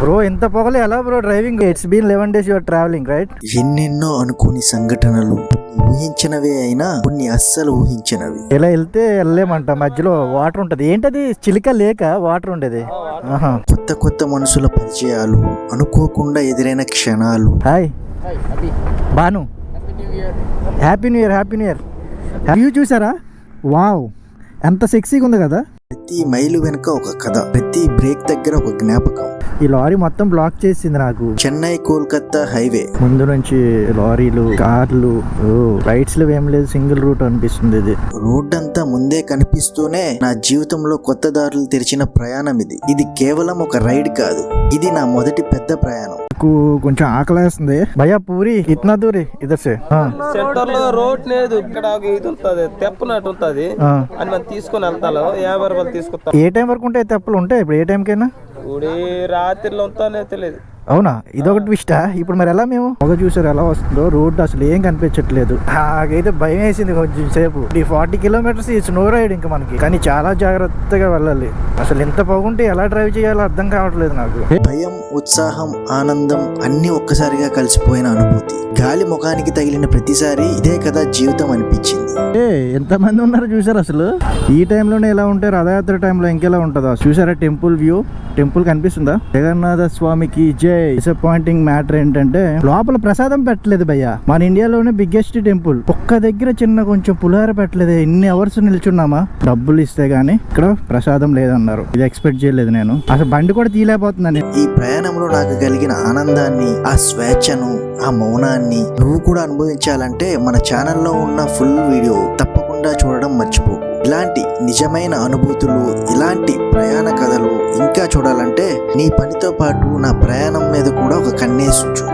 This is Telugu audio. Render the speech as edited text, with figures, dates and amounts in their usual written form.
బ్రో ఎంత పొగలే ఎలా bro driving? It's been 11 days your travelling right? ఎన్నెన్నో అనుకోని సంఘటనలు, ఊహించినవే అయినా కొన్ని అస్సలు ఊహించినవి. ఇలా వెళ్తే వెళ్ళలేమంట, మధ్యలో వాటర్ ఉంటది. ఏంటది చిలిక లేక వాటర్ ఉండేది. కొత్త కొత్త మనుషుల పరిచయాలు, అనుకోకుండా ఎదురైన క్షణాలు. Hi Banu, happy new year. Happy new year. View చూసారా? వావ్, ఎంత సెక్సీగా ఉంది కదా. ప్రతి మైలు వెనుక ఒక కథ, ప్రతి బ్రేక్ దగ్గర ఒక జ్ఞాపకం. ఈ లారీ మొత్తం బ్లాక్ చేసింది నాకు. చెన్నై కోల్కతా హైవే ముందు నుంచి లారీలు, కార్లు, రైట్స్ లో ఏం లేదు, సింగిల్ రూట్ అనిపిస్తుంది ఇది. రోడ్డంతా ముందే కనిపిస్తూనే నా జీవితంలో కొత్త దారులు తెరిచిన ప్రయాణం ఇది. ఇది కేవలం ఒక రైడ్ కాదు, ఇది నా మొదటి పెద్ద ప్రయాణం. నాకు కొంచెం ఆకలేస్తుంది భయ్యా. పూరి ఇతనా దూరి ఇదర్ సే. సెంటర్ లో రోడ్ లేదు, ఇక్కడ ఇది ఉంటది, తెప్పనట్టు ఉంటది. అని మనం తీసుకుని వెళ్తాను, 50 రూపాయలు తీసుకుంటాం. ఏ టైం వరకు ఉంటాయి తెప్పలు? ఉంటాయి ఇప్పుడు ఏ టైంకైనా? రాత్రిలో ఉంటానే తెలియదు. అవునా, ఇదొకటి ట్విస్టా. ఇప్పుడు మరి ఎలా మేము పొగ చూసారు ఎలా వస్తుందో, రోడ్డు అసలు ఏం కనిపించట్లేదు. నాకైతే భయం వేసింది కొంచెం సేపు. ఈ 40 kilometers స్నో రైడ్ ఇంకా మనకి, కానీ చాలా జాగ్రత్తగా వెళ్ళాలి. అసలు ఎంత పొగుంటే ఎలా డ్రైవ్ చేయాలో అర్థం కావట్లేదు నాకు. భయం, ఉత్సాహం, ఆనందం అన్ని ఒక్కసారిగా కలిసిపోయిన అనుభూతి. గాలి ముఖానికి తగిలిన ప్రతిసారి ఇదే కదా జీవితం అనిపించింది. ఎంతమంది ఉన్నారు చూసారు అసలు. ఈ టైంలోనే ఎలా ఉంటే రథయాత్ర టైంలో ఇంకెలా ఉంటుందో చూసారా. టెంపుల్ వ్యూ, టెంపుల్ కనిపిస్తుందా? జగన్నాథ స్వామికి జై. డిసప్పాయింటింగ్ మ్యాటర్ ఏంటంటే లోపల ప్రసాదం పెట్టలేదు భయ్య. మన ఇండియాలోనే బిగ్గెస్ట్ టెంపుల్, ఒక్క దగ్గర చిన్న కొంచెం పులిహోర పెట్టలేదు. ఎన్ని అవర్స్ నిల్చున్నామా డబ్బులు ఇస్తే గానీ, ఇక్కడ ప్రసాదం లేదన్నారు. ఇది ఎక్స్పెక్ట్ చేయలేదు నేను. అసలు బండి కూడా తీయలేకపోతున్నాను. ఈ ప్రయాణంలో నాకు కలిగిన ఆనందాన్ని, ఆ స్వేచ్ఛను, ఆ మౌనాన్ని నువ్వు కూడా అనుభవించాలంటే మన ఛానల్లో ఉన్న ఫుల్ వీడియో తప్పకుండా చూడడం మర్చిపో. ఇలాంటి నిజమైన అనుభూతులు, ఇలాంటి ప్రయాణ కథలు ఇంకా చూడాలంటే నీ పనితో పాటు నా ప్రయాణం మీద కూడా ఒక కన్నేసుంచు.